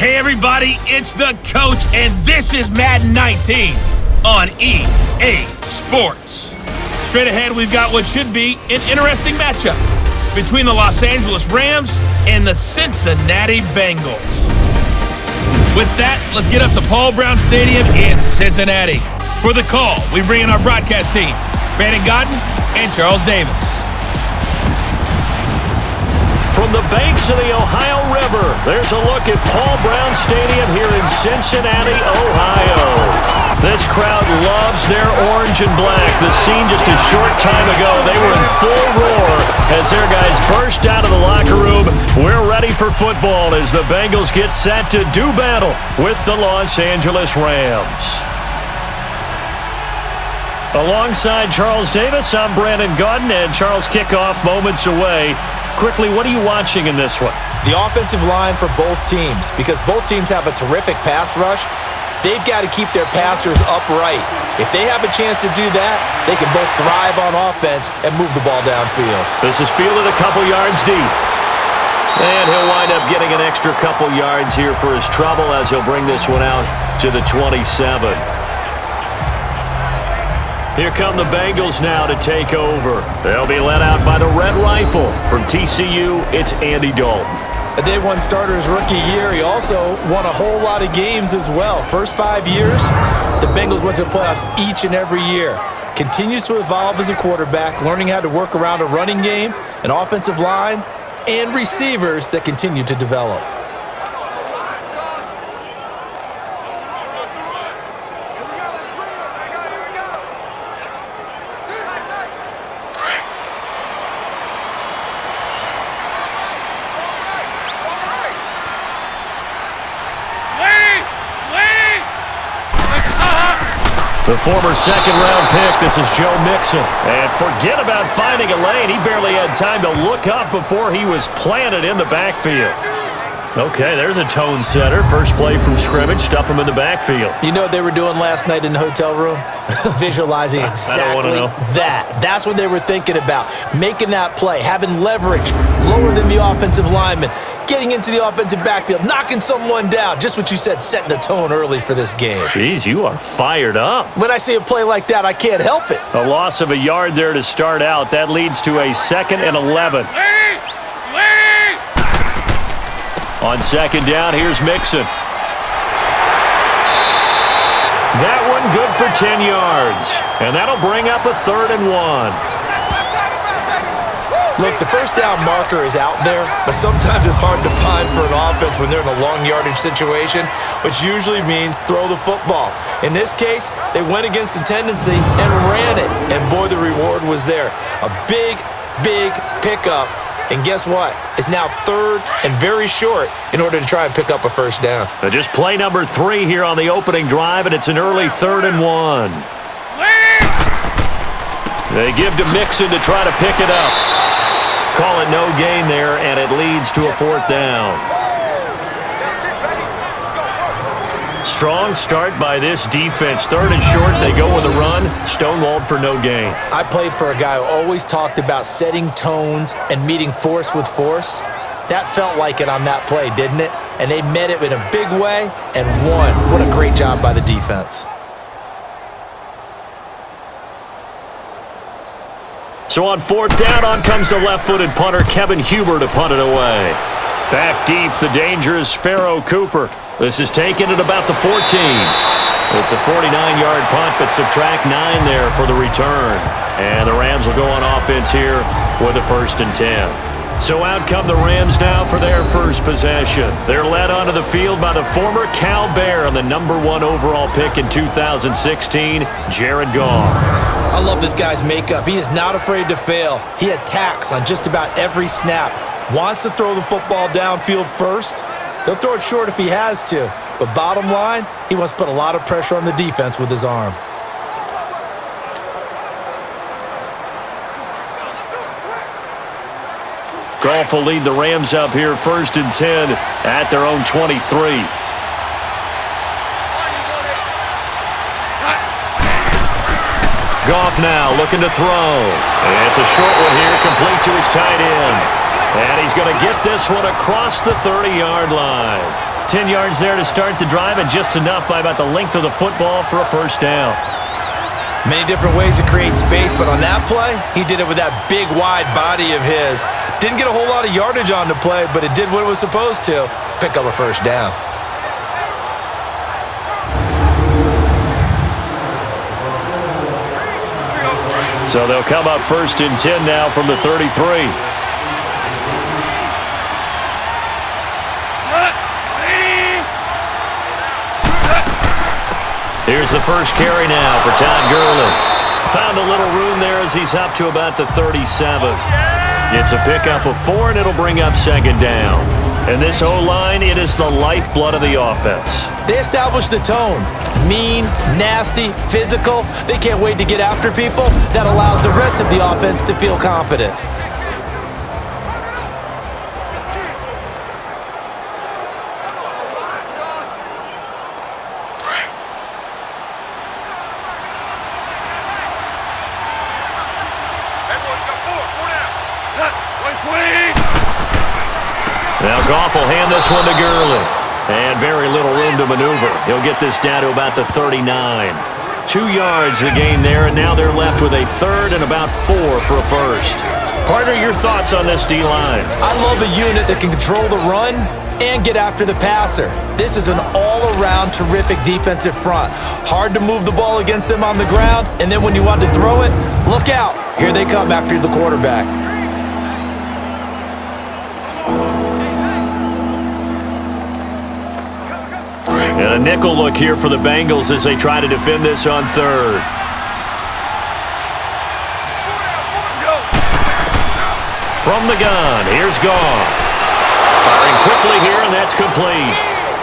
Hey everybody, it's the coach, and this is Madden 19 on EA Sports. Straight ahead, we've got what should be an interesting matchup between the Los Angeles Rams and the Cincinnati Bengals. With that, let's get up to Paul Brown Stadium in Cincinnati. For the call, we bring in our broadcast team, Brandon Godden and Charles Davis. From the banks of the Ohio River, there's a look at Paul Brown Stadium here in Cincinnati, Ohio. This crowd loves their orange and black. The scene just a short time ago, they were in full roar as their guys burst out of the locker room. We're ready for football as the Bengals get set to do battle with the Los Angeles Rams. Alongside Charles Davis, I'm Brandon Godden, and Charles, kickoff moments away. Quickly, what are you watching in this one? The offensive line for both teams, because both teams have a terrific pass rush. They've got to keep their passers upright. If they have a chance to do that, they can both thrive on offense and move the ball downfield. This is fielded a couple yards deep. And he'll wind up getting an extra couple yards here for his trouble as he'll bring this one out to the 27. Here come the Bengals now to take over. They'll be led out by the Red Rifle. From TCU, it's Andy Dalton. A day one starter his rookie year. He also won a whole lot of games as well. First 5 years, the Bengals went to the playoffs each and every year. Continues to evolve as a quarterback, learning how to work around a running game, an offensive line, and receivers that continue to develop. The former second-round pick, this is Joe Mixon. And forget about finding a lane. He barely had time to look up before he was planted in the backfield. Okay, there's a tone setter. First play from scrimmage, stuff him in the backfield. You know what they were doing last night in the hotel room? Visualizing exactly that. That's what they were thinking about. Making that play, having leverage, lower than the offensive lineman, getting into the offensive backfield, knocking someone down. Just what you said, setting the tone early for this game. Jeez, you are fired up. When I see a play like that, I can't help it. A loss of a yard there to start out. That leads to a 2nd and 11. On second down, here's Mixon. That one good for 10 yards. And that'll bring up a 3rd and 1. Look, the first down marker is out there, but sometimes it's hard to find for an offense when they're in a long yardage situation, which usually means throw the football. In this case, they went against the tendency and ran it, and boy, the reward was there. A big, big pickup, and guess what? It's now 3rd and very short in order to try and pick up a first down. Just play number 3 here on the opening drive, and it's an early 3rd and 1. They give to Mixon to try to pick it up. Call it no gain there, and it leads to a 4th down. Strong start by this defense. 3rd and short, they go with a run. Stonewalled for no gain. I played for a guy who always talked about setting tones and meeting force with force. That felt like it on that play, didn't it? And they met it in a big way and won. What a great job by the defense. So on 4th down, on comes the left-footed punter, Kevin Huber, to punt it away. Back deep, the dangerous Pharaoh Cooper. This is taken at about the 14. It's a 49-yard punt, but subtract 9 there for the return. And the Rams will go on offense here with a 1st and 10. So out come the Rams now for their first possession. They're led onto the field by the former Cal Bear and the number 1 overall pick in 2016, Jared Goff. I love this guy's makeup. He is not afraid to fail. He attacks on just about every snap. Wants to throw the football downfield first. He'll throw it short if he has to. But bottom line, he wants to put a lot of pressure on the defense with his arm. Goff will lead the Rams up here 1st and 10 at their own 23. Goff now looking to throw. And it's a short one here, complete to his tight end. And he's going to get this one across the 30-yard line. 10 yards there to start the drive, and just enough by about the length of the football for a first down. Many different ways to create space, but on that play, he did it with that big, wide body of his. Didn't get a whole lot of yardage on the play, but it did what it was supposed to. Pick up a first down. So they'll come up 1st and 10 now from the 33. Here's the first carry now for Todd Gurley. Found a little room there as he's up to about the 37. It's a pickup of 4, and it'll bring up 2nd down. And this O-line, it is the lifeblood of the offense. They established the tone. Mean, nasty, physical. They can't wait to get after people. That allows the rest of the offense to feel confident. Now Goff will hand this one to Gurley. And very little room to maneuver. He'll get this down to about the 39. 2 yards the gain there, and now they're left with a 3rd and about 4 for a first. Partner, your thoughts on this D-line? I love a unit that can control the run and get after the passer. This is an all-around terrific defensive front. Hard to move the ball against them on the ground, and then when you want to throw it, look out. Here they come after the quarterback. And a nickel look here for the Bengals as they try to defend this on 3rd. From the gun, here's Goff. Firing quickly here, and that's complete.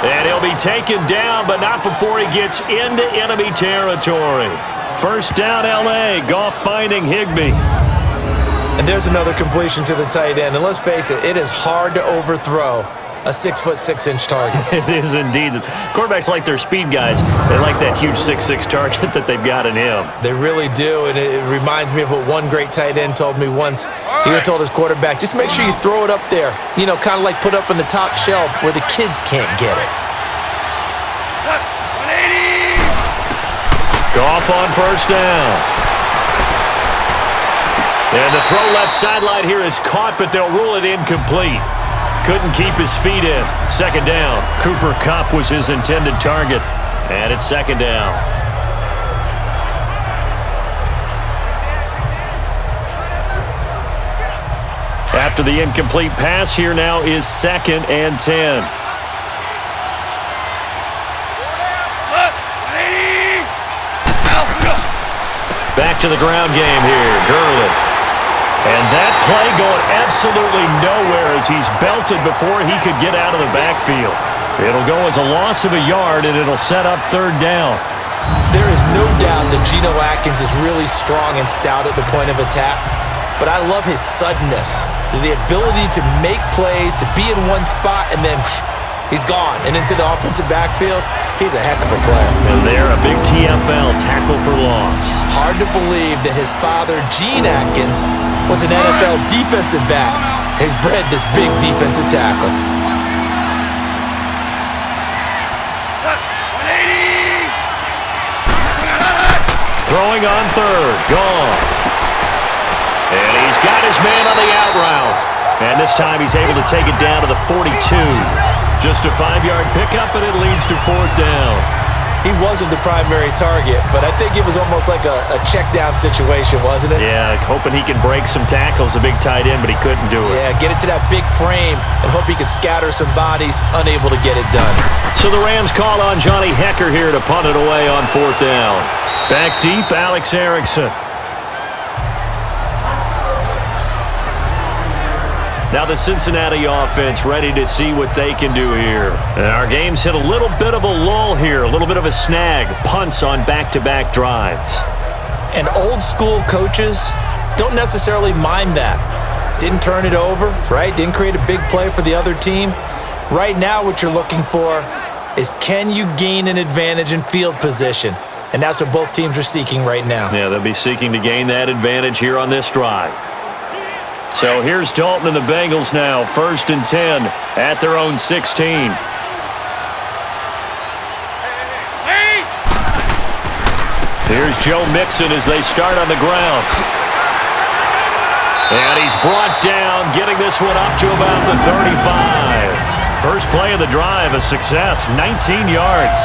And he'll be taken down, but not before he gets into enemy territory. First down, L.A. Goff finding Higbee. And there's another completion to the tight end. And let's face it, it is hard to overthrow a 6'6" target. It is indeed. Quarterbacks like their speed guys. They like that huge 6'6" target that they've got in him. They really do, and it reminds me of what one great tight end told me once. He told his quarterback, just make sure you throw it up there. You know, kind of like put up on the top shelf where the kids can't get it. Goff on first down. And the throw left sideline here is caught, but they'll rule it incomplete. Couldn't keep his feet in. 2nd down. Cooper Kupp was his intended target. And it's 2nd down. After the incomplete pass, here now is 2nd and 10. Back to the ground game here. Gurley. And that play going absolutely nowhere as he's belted before he could get out of the backfield. It'll go as a loss of a yard, and it'll set up 3rd down. There is no doubt that Geno Atkins is really strong and stout at the point of attack, but I love his suddenness, the ability to make plays, to be in one spot, and then he's gone and into the offensive backfield. He's a heck of a player. And there, a big TFL, tackle for loss. Hard to believe that his father, Gene Atkins, was an NFL defensive back. He's bred this big defensive tackle. Throwing on 3rd, Goff. And he's got his man on the out route. And this time he's able to take it down to the 42. Just a 5-yard pickup, and it leads to 4th down. He wasn't the primary target, but I think it was almost like a check-down situation, wasn't it? Yeah, hoping he can break some tackles, a big tight end, but he couldn't do it. Yeah, get it to that big frame and hope he could scatter some bodies, unable to get it done. So the Rams call on Johnny Hecker here to punt it away on 4th down. Back deep, Alex Erickson. Now the Cincinnati offense ready to see what they can do here. And our game's hit a little bit of a lull here, a little bit of a snag. Punts on back-to-back drives. And old-school coaches don't necessarily mind that. Didn't turn it over, right? Didn't create a big play for the other team. Right now what you're looking for is can you gain an advantage in field position? And that's what both teams are seeking right now. Yeah, they'll be seeking to gain that advantage here on this drive. So here's Dalton and the Bengals now, 1st and 10 at their own 16. Here's Joe Mixon as they start on the ground. And he's brought down, getting this one up to about the 35. First play of the drive, a success, 19 yards.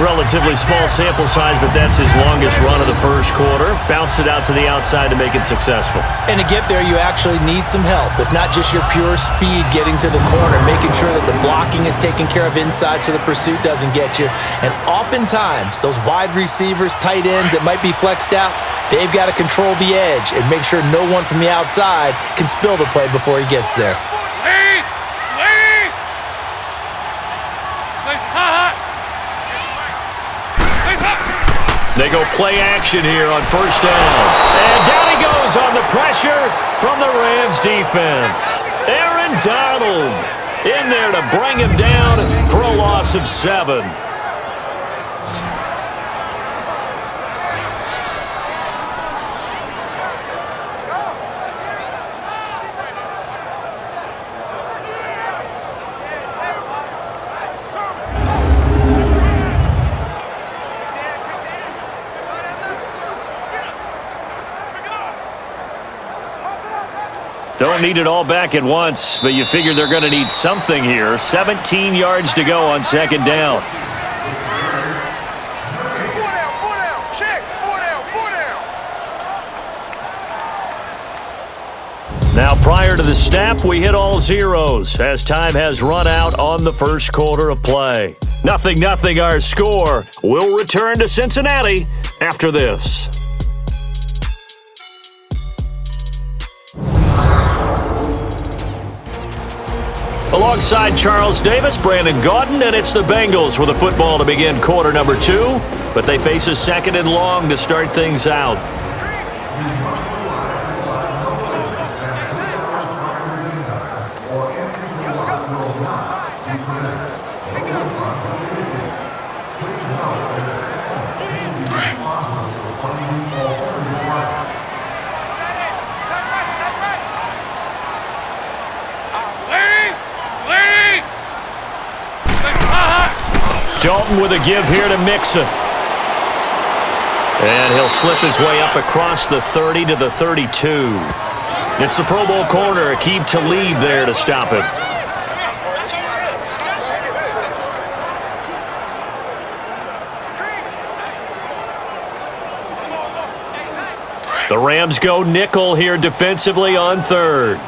Relatively small sample size, but that's his longest run of the first quarter. Bounced it out to the outside to make it successful. And to get there, you actually need some help. It's not just your pure speed getting to the corner, making sure that the blocking is taken care of inside so the pursuit doesn't get you. And oftentimes, those wide receivers, tight ends that might be flexed out, they've got to control the edge and make sure no one from the outside can spill the play before he gets there. They go play action here on first down. And down he goes on the pressure from the Rams defense. Aaron Donald in there to bring him down for a loss of 7. Don't need it all back at once, but you figure they're going to need something here. 17 yards to go on second down. Now, prior to the snap, we hit all zeros as time has run out on the first quarter of play. 0-0 our score. We'll return to Cincinnati after this. Alongside Charles Davis, Brandon Gaudin, and it's the Bengals with a football to begin quarter number 2, but they face a second and long to start things out. Dalton with a give here to Mixon. And he'll slip his way up across the 30 to the 32. It's the Pro Bowl corner, Aqib Talib there to stop it. The Rams go nickel here defensively on third.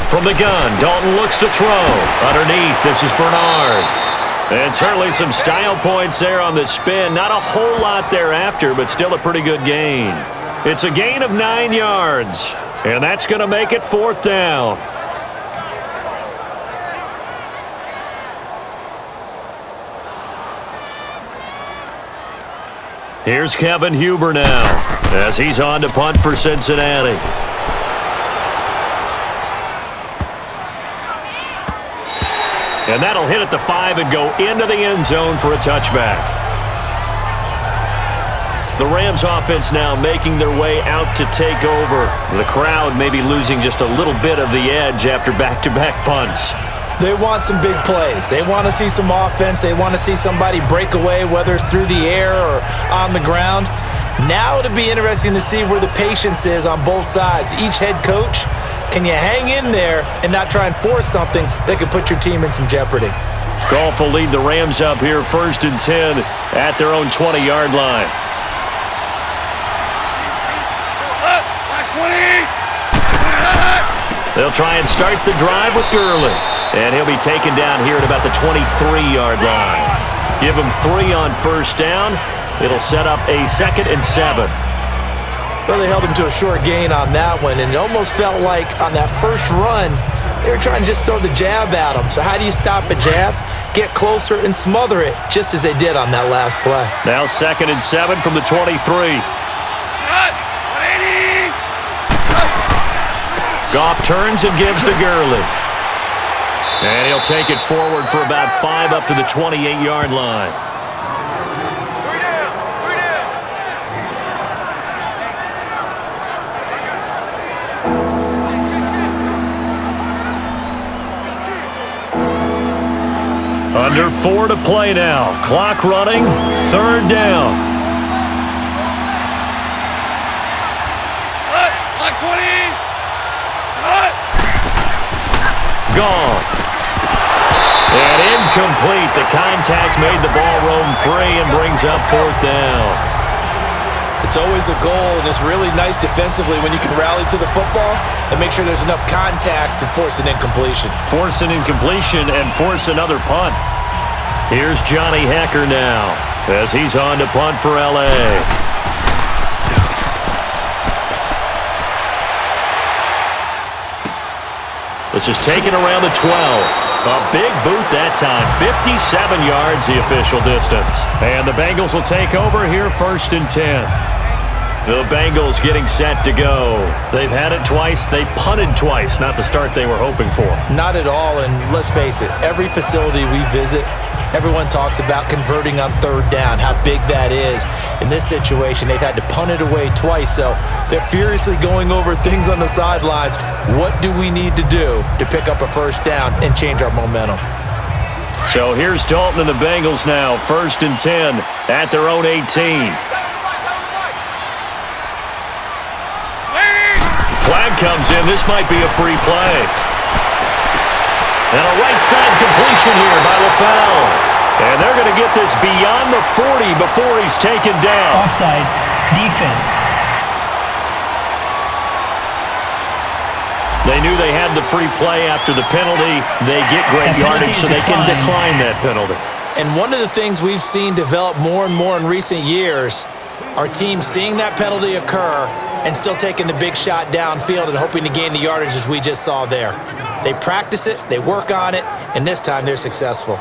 From the gun, Dalton looks to throw. Underneath, this is Bernard. And certainly some style points there on the spin. Not a whole lot thereafter, but still a pretty good gain. It's a gain of 9 yards, and that's going to make it fourth down. Here's Kevin Huber now as he's on to punt for Cincinnati. And that'll hit at the 5 and go into the end zone for a touchback. The Rams offense now making their way out to take over. The crowd maybe losing just a little bit of the edge after back-to-back punts. They want some big plays. They want to see some offense. They want to see somebody break away, whether it's through the air or on the ground. Now it'll be interesting to see where the patience is on both sides. Each head coach, can you hang in there and not try and force something that could put your team in some jeopardy? Goff will lead the Rams up here 1st and 10 at their own 20-yard line. They'll try and start the drive with Gurley. And he'll be taken down here at about the 23-yard line. Give him 3 on first down. It'll set up a 2nd and 7. Well, they held him to a short gain on that one, and it almost felt like on that first run, they were trying to just throw the jab at him. So how do you stop a jab? Get closer and smother it, just as they did on that last play. Now 2nd and 7 from the 23. Goff turns and gives to Gurley. And he'll take it forward for about 5 up to the 28-yard line. 4 to play now. Clock running, 3rd down. Goff. And incomplete. The contact made the ball roam free and brings up 4th down. It's always a goal, and it's really nice defensively when you can rally to the football and make sure there's enough contact to force an incompletion. Force an incompletion and force another punt. Here's Johnny Hecker now as he's on to punt for L.A. This is taken around the 12. A big boot that time. 57 yards the official distance. And the Bengals will take over here 1st and 10. The Bengals getting set to go. They've had it twice. They've punted twice. Not the start they were hoping for. Not at all, and let's face it, every facility we visit, everyone talks about converting on 3rd down, how big that is. In this situation, they've had to punt it away twice, so they're furiously going over things on the sidelines. What do we need to do to pick up a 1st down and change our momentum? So here's Dalton and the Bengals now, 1st and 10 at their own 18. Flag comes in. This might be a free play. And a right side completion here by LaFell. And they're going to get this beyond the 40 before he's taken down. Offside. Defense. They knew they had the free play after the penalty. They get great yardage so they can decline that penalty. And one of the things we've seen develop more and more in recent years are teams seeing that penalty occur and still taking the big shot downfield and hoping to gain the yardage as we just saw there. They practice it, they work on it, and this time they're successful.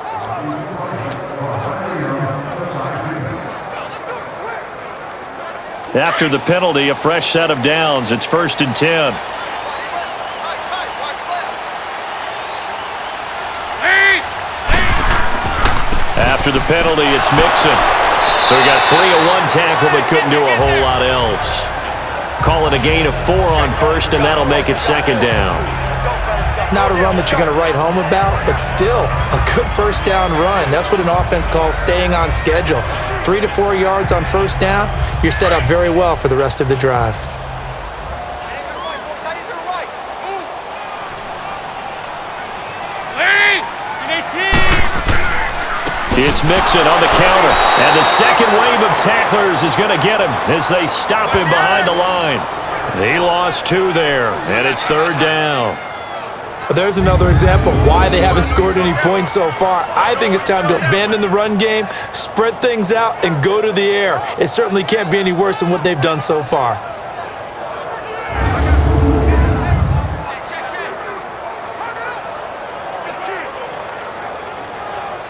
After the penalty, a fresh set of downs. It's 1st and 10. After the penalty, it's Mixon. So we got 3 of 1 tackle, but couldn't do a whole lot else. Call it a gain of 4 on 1st, and that'll make it 2nd down. Not a run that you're going to write home about, but still a good 1st down run. That's what an offense calls staying on schedule. 3 to 4 yards on 1st down, you're set up very well for the rest of the drive. It's Mixon on the counter, and the second wave of tacklers is going to get him as they stop him behind the line. He lost 2 there, and it's 3rd down. There's another example of why they haven't scored any points so far. I think it's time to abandon the run game, spread things out, and go to the air. It certainly can't be any worse than what they've done so far.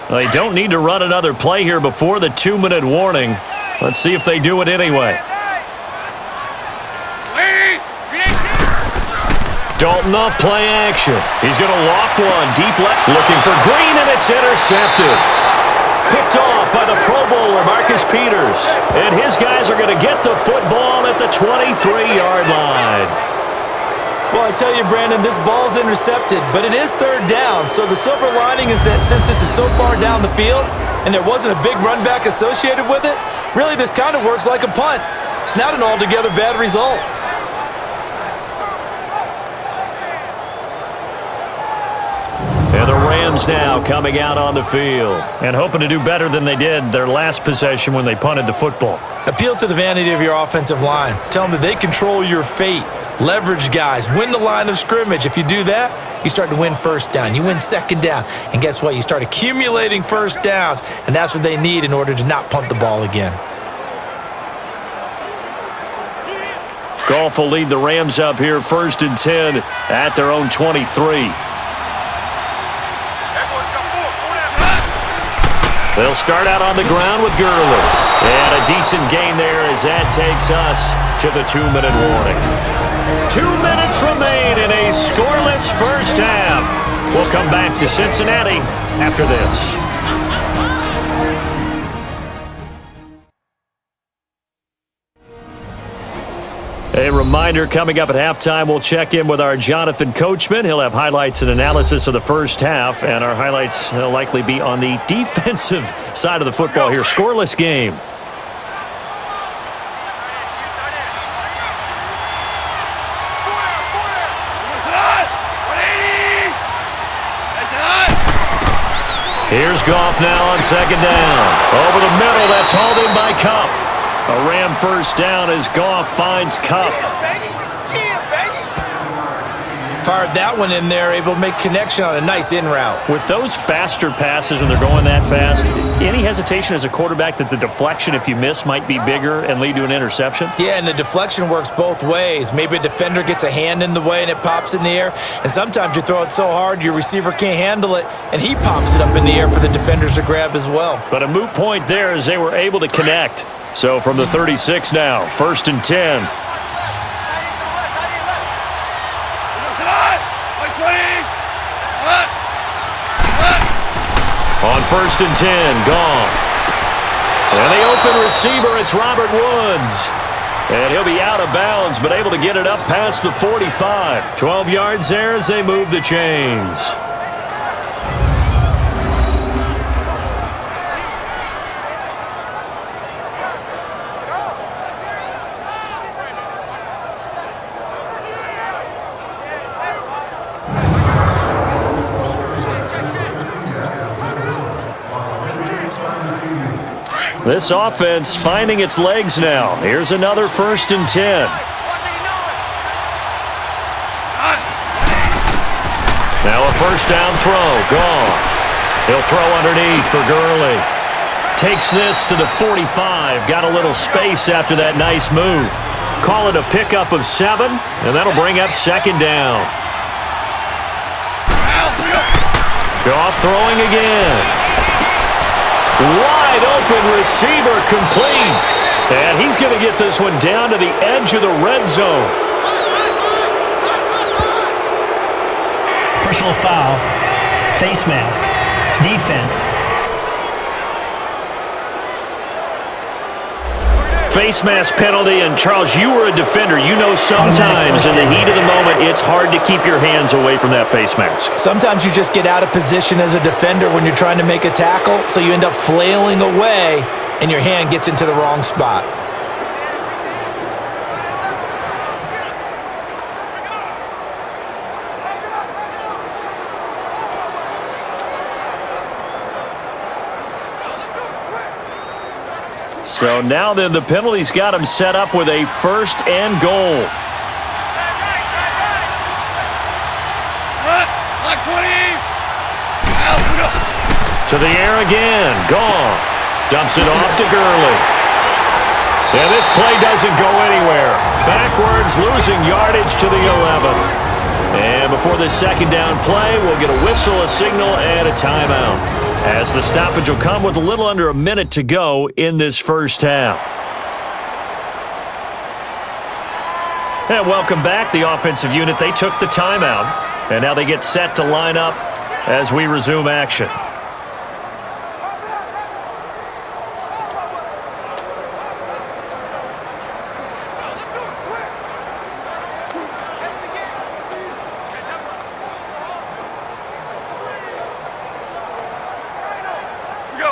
They don't need to run another play here before the 2-minute warning. Let's see if they do it anyway. Dalton off play action. He's going to loft one deep left. Looking for Green, and it's intercepted. Picked off by the Pro Bowler, Marcus Peters. And his guys are going to get the football at the 23-yard line. Well, I tell you, Brandon, this ball's intercepted, but it is 3rd down. So the silver lining is that since this is so far down the field and there wasn't a big run back associated with it, really this kind of works like a punt. It's not an altogether bad result. And the Rams now coming out on the field and hoping to do better than they did their last possession when they punted the football. Appeal to the vanity of your offensive line. Tell them that they control your fate. Leverage guys. Win the line of scrimmage. If you do that, you start to win 1st down. You win 2nd down. And guess what? You start accumulating 1st downs. And that's what they need in order to not punt the ball again. Goff will lead the Rams up here 1st and 10 at their own 23. They'll start out on the ground with Gurley. And a decent gain there as that takes us to the 2-minute warning. 2 minutes remain in a scoreless 1st half. We'll come back to Cincinnati after this. A reminder, coming up at halftime, we'll check in with our Jonathan Coachman. He'll have highlights and analysis of the first half, and our highlights will likely be on the defensive side of the football here. Scoreless game. Here's Goff now on second down. Over the middle, that's hauled in by Kupp. A Ram first down as Goff finds Kupp. Fired that one in there, able to make connection on a nice in route. With those faster passes when they're going that fast, any hesitation as a quarterback that the deflection, if you miss, might be bigger and lead to an interception? Yeah, and the deflection works both ways. Maybe a defender gets a hand in the way and it pops in the air, and sometimes you throw it so hard your receiver can't handle it, and he pops it up in the air for the defenders to grab as well. But a moot point there as they were able to connect. So from the 36 now, 1st and 10. On 1st and 10, Goff. And the open receiver, it's Robert Woods. And he'll be out of bounds, but able to get it up past the 45. 12 yards there as they move the chains. This offense finding its legs now. Here's another 1st and 10. Now a first down throw. Goff. He'll throw underneath for Gurley. Takes this to the 45. Got a little space after that nice move. Call it a pickup of 7, and that'll bring up 2nd down. Goff throwing again. Wide open receiver complete. And he's going to get this one down to the edge of the red zone. Personal foul. Face mask. Defense. Face mask penalty, and Charles, you were a defender. You know sometimes in the heat of the moment, it's hard to keep your hands away from that face mask. Sometimes you just get out of position as a defender when you're trying to make a tackle, so you end up flailing away, and your hand gets into the wrong spot. So now then the penalty's got him set up with a 1st and goal. To the air again. Goff dumps it off to Gurley. And this play doesn't go anywhere. Backwards, losing yardage to the 11. And before this 2nd down play, we'll get a whistle, a signal, and a timeout, as the stoppage will come with a little under a minute to go in this first half. And welcome back. The offensive unit, they took the timeout, and now they get set to line up as we resume action.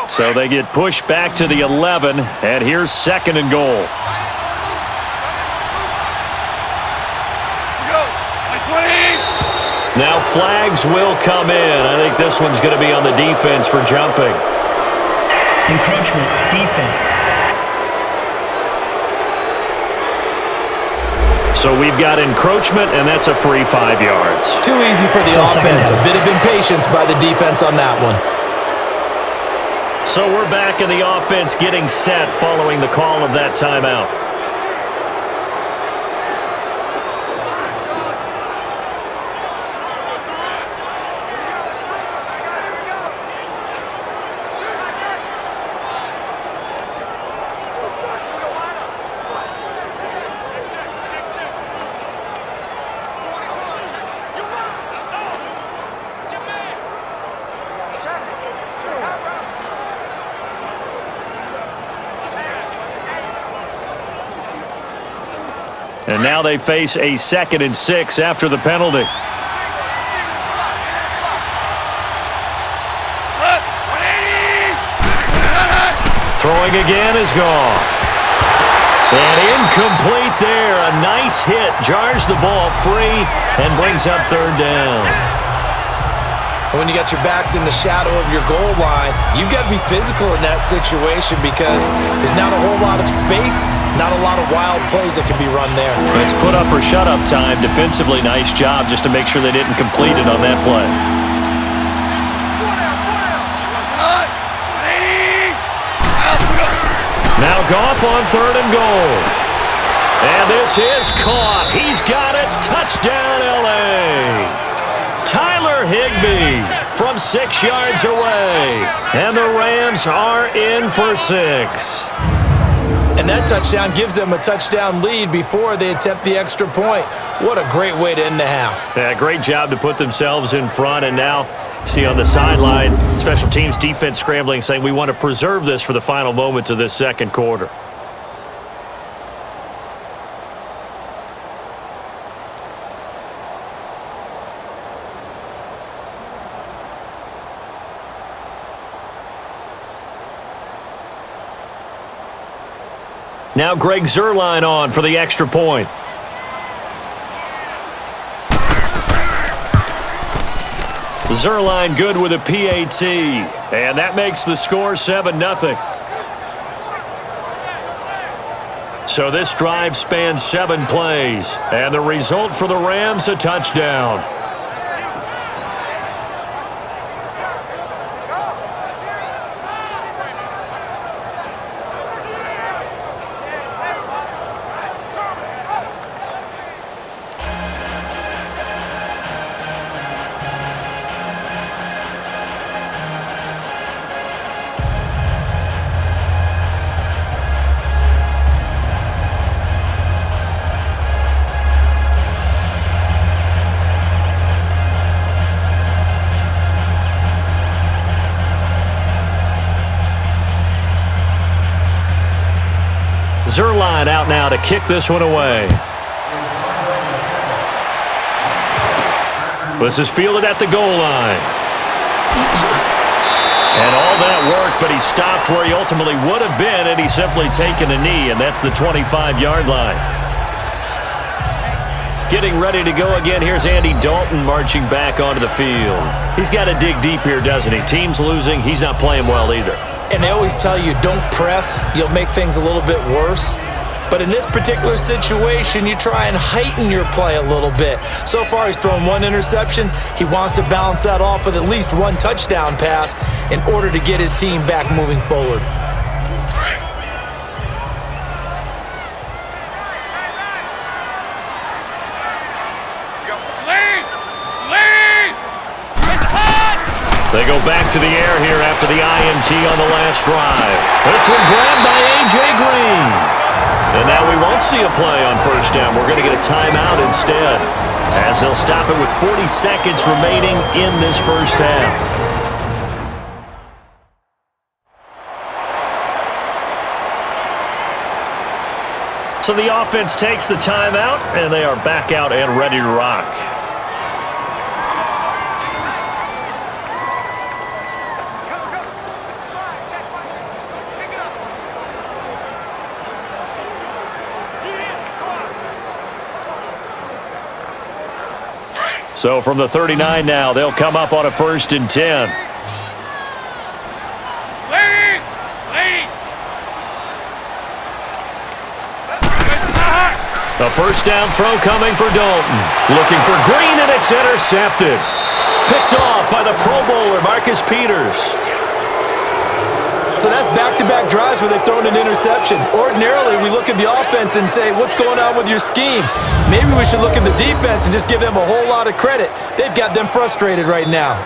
So they get pushed back to the 11, and here's 2nd and goal. Now flags will come in. I think this one's going to be on the defense for jumping. Encroachment, defense. So we've got encroachment, and that's a free 5 yards. Too easy for the offense. A bit of impatience by the defense on that one. So we're back in the offense getting set following the call of that timeout. And now they face a 2nd and 6 after the penalty. Throwing again is gone. And incomplete there. A nice hit. Jars the ball free and brings up 3rd down. When you got your backs in the shadow of your goal line, you've got to be physical in that situation because there's not a whole lot of space, not a lot of wild plays that can be run there. It's put up or shut up time. Defensively, nice job just to make sure they didn't complete it on that play. Now Goff on 3rd and goal. And this is caught. He's got it. Touchdown, L.A. Tyler Higbee from 6 yards away. And the Rams are in for 6. And that touchdown gives them a touchdown lead before they attempt the extra point. What a great way to end the half. Yeah, great job to put themselves in front. And now, see on the sideline, special teams defense scrambling, saying we want to preserve this for the final moments of this 2nd quarter. Now Greg Zuerlein on for the extra point. Zuerlein good with a PAT. And that makes the score 7-0. So this drive spans 7 plays. And the result for the Rams, a touchdown. Zuerlein out now to kick this one away. This is fielded at the goal line. And all that work, but he stopped where he ultimately would have been had he simply taken a knee, and that's the 25-yard line. Getting ready to go again, here's Andy Dalton marching back onto the field. He's got to dig deep here, doesn't he? Team's losing. He's not playing well either. And they always tell you, don't press. You'll make things a little bit worse. But in this particular situation, you try and heighten your play a little bit. So far, he's thrown 1 interception. He wants to balance that off with at least 1 touchdown pass in order to get his team back moving forward. They go back to the air here after the INT on the last drive. This one grabbed by A.J. Green. And now we won't see a play on 1st down. We're going to get a timeout instead, as they'll stop it with 40 seconds remaining in this 1st half. So the offense takes the timeout, and they are back out and ready to rock. So from the 39 now, they'll come up on a 1st and 10. The 1st down throw coming for Dalton. Looking for Green, and it's intercepted. Picked off by the Pro Bowler, Marcus Peters. So that's back-to-back drives where they've thrown an interception. Ordinarily, we look at the offense and say, what's going on with your scheme? Maybe we should look at the defense and just give them a whole lot of credit. They've got them frustrated right now.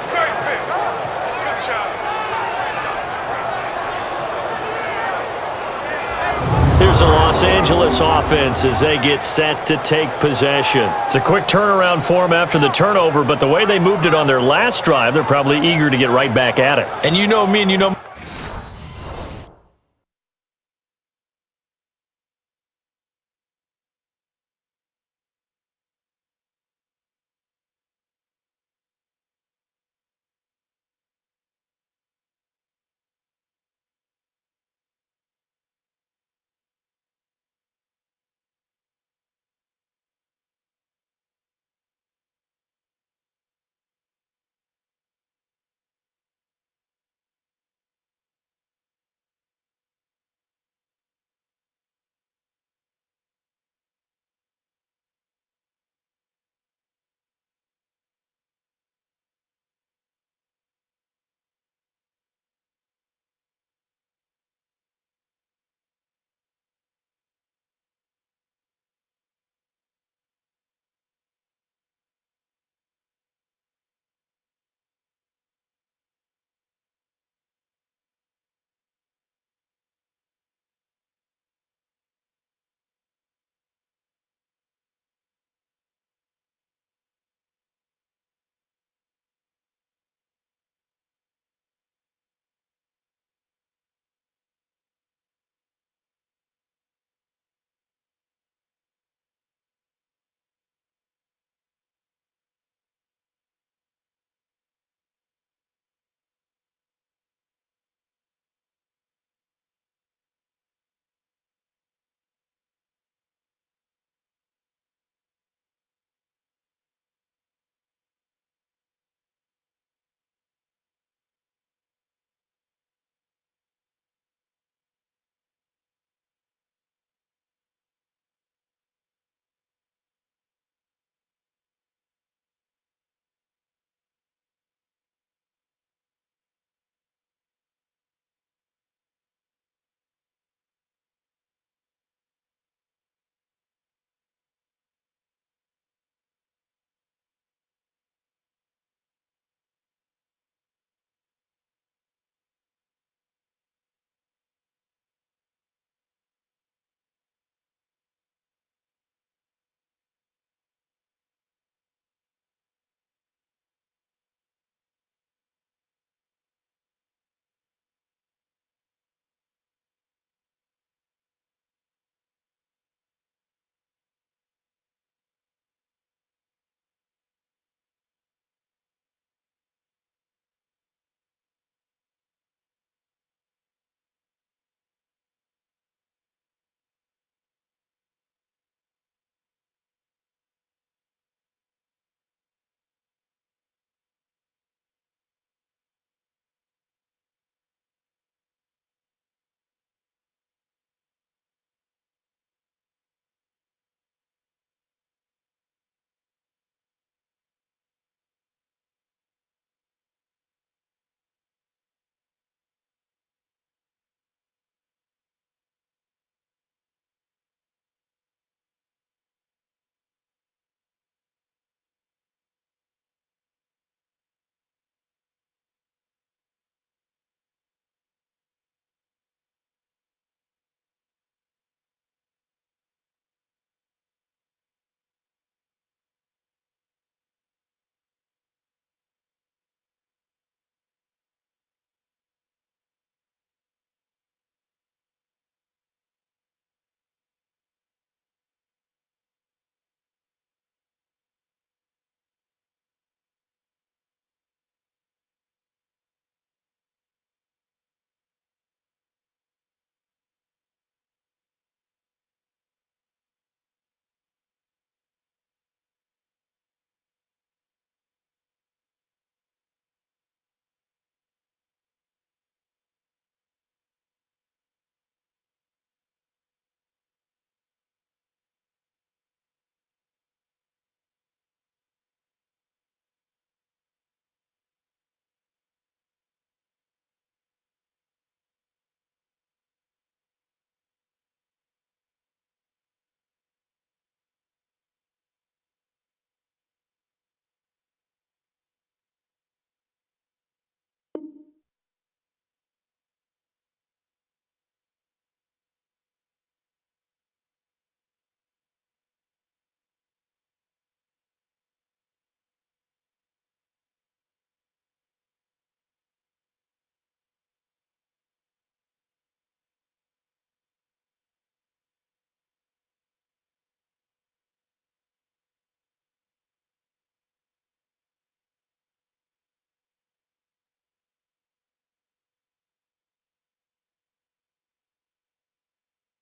Here's the Los Angeles offense as they get set to take possession. It's a quick turnaround for them after the turnover, but the way they moved it on their last drive, they're probably eager to get right back at it. And you know me and you know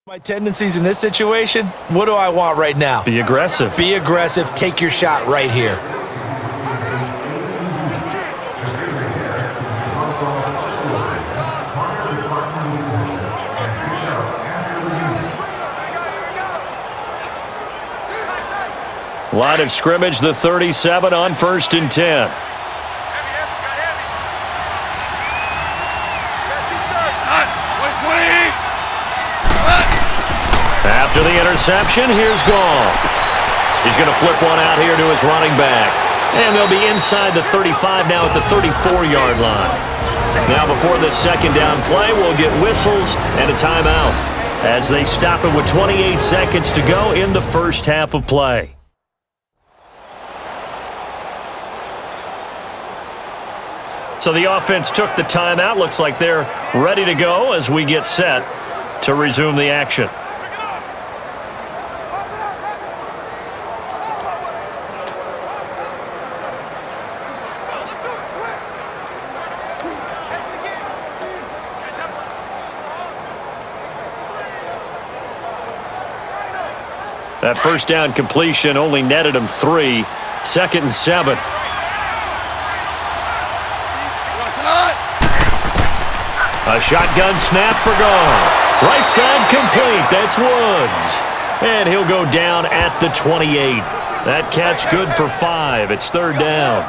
My tendencies in this situation, what do I want right now? Be aggressive. Be aggressive. Take your shot right here. Line of scrimmage, the 37 on 1st and 10. After the interception, here's Goff. He's going to flip one out here to his running back. And they'll be inside the 35 now at the 34-yard line. Now before this second down play, we'll get whistles and a timeout as they stop it with 28 seconds to go in the first half of play. So the offense took the timeout. Looks like they're ready to go as we get set to resume the action. That first down completion only netted him 3. 2nd and 7. A shotgun snap for Goff. Right side complete. That's Woods. And he'll go down at the 28. That catch good for 5. It's 3rd down.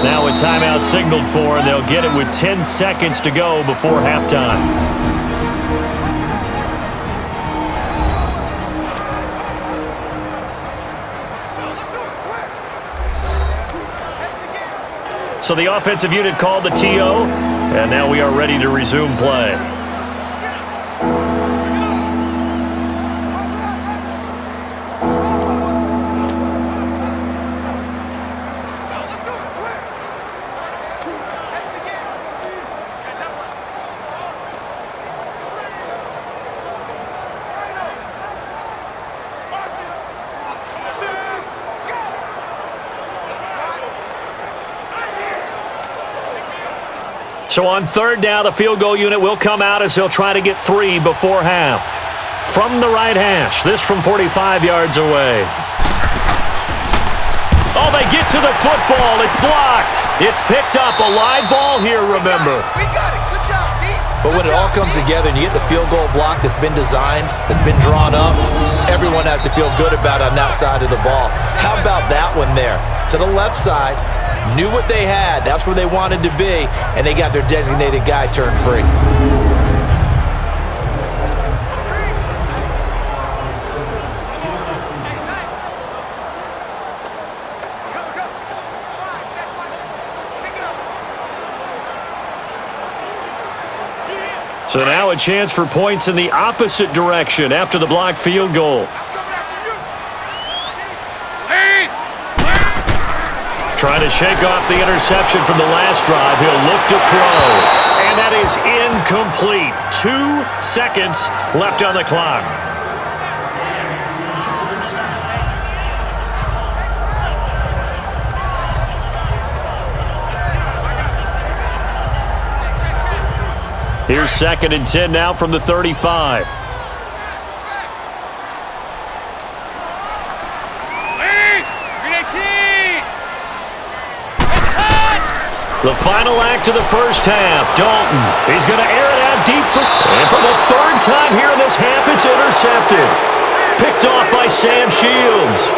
Now a timeout signaled for, and they'll get it with 10 seconds to go before halftime. So the offensive unit called the TO, and now we are ready to resume play. So on 3rd down, the field goal unit will come out as they'll try to get 3 before half. From the right hash, this from 45 yards away. Oh, they get to the football. It's blocked. It's picked up. A live ball here, remember. We got it. Good job, D. But when it all comes together and you get the field goal block that's been designed, that's been drawn up, everyone has to feel good about it on that side of the ball. How about that one there? To the left side. Knew what they had. That's where they wanted to be, and they got their designated guy turned free. So now a chance for points in the opposite direction after the blocked field goal. Trying to shake off the interception from the last drive. He'll look to throw. And that is incomplete. 2 seconds left on the clock. Here's 2nd and 10 now from the 35. The final act of the first half. Dalton, he's going to air it out deep and for the 3rd time here in this half, it's intercepted. Picked off by Sam Shields.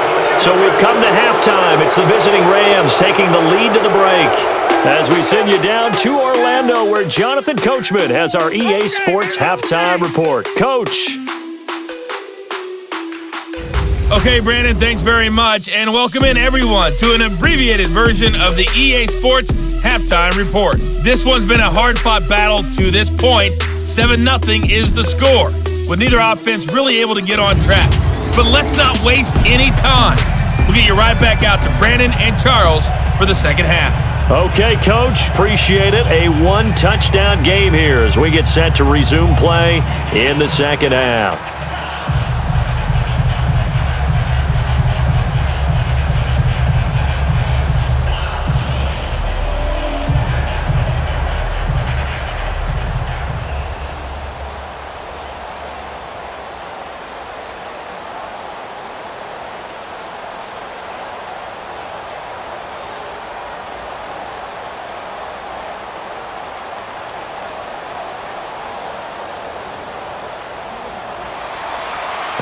So we've come to halftime. It's the visiting Rams taking the lead to the break. As we send you down to Orlando, where Jonathan Coachman has our EA Sports Halftime Report. Coach. Okay, Brandon, thanks very much, and welcome in everyone to an abbreviated version of the EA Sports Halftime Report. This one's been a hard-fought battle to this point. 7-0 is the score, with neither offense really able to get on track. But let's not waste any time. We'll get you right back out to Brandon and Charles for the second half. Okay, Coach, appreciate it. A 1-touchdown game here as we get set to resume play in the second half.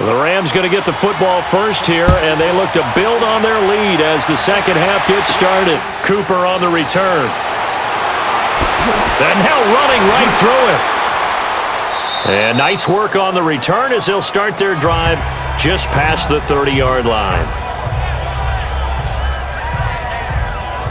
The Rams going to get the football first here, and they look to build on their lead as the second half gets started. Cooper on the return. And now running right through it. And nice work on the return as they'll start their drive just past the 30-yard line.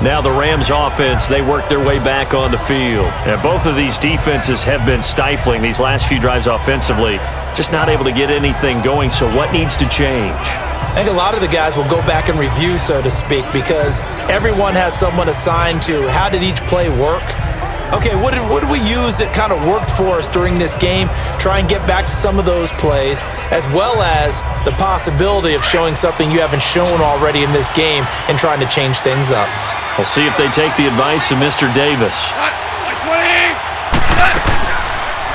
Now the Rams offense, they work their way back on the field. And both of these defenses have been stifling these last few drives offensively. Just not able to get anything going, so what needs to change? I think a lot of the guys will go back and review, so to speak, because everyone has someone assigned to how did each play work. Okay, what did we use that kind of worked for us during this game? Try and get back to some of those plays, as well as the possibility of showing something you haven't shown already in this game and trying to change things up. We'll see if they take the advice of Mr. Davis.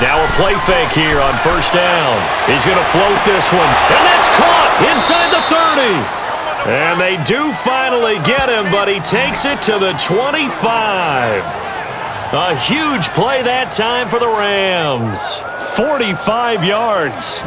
Now a play fake here on first down. He's going to float this one, and that's caught inside the 30. And they do finally get him, but he takes it to the 25. A huge play that time for the Rams. 45 yards.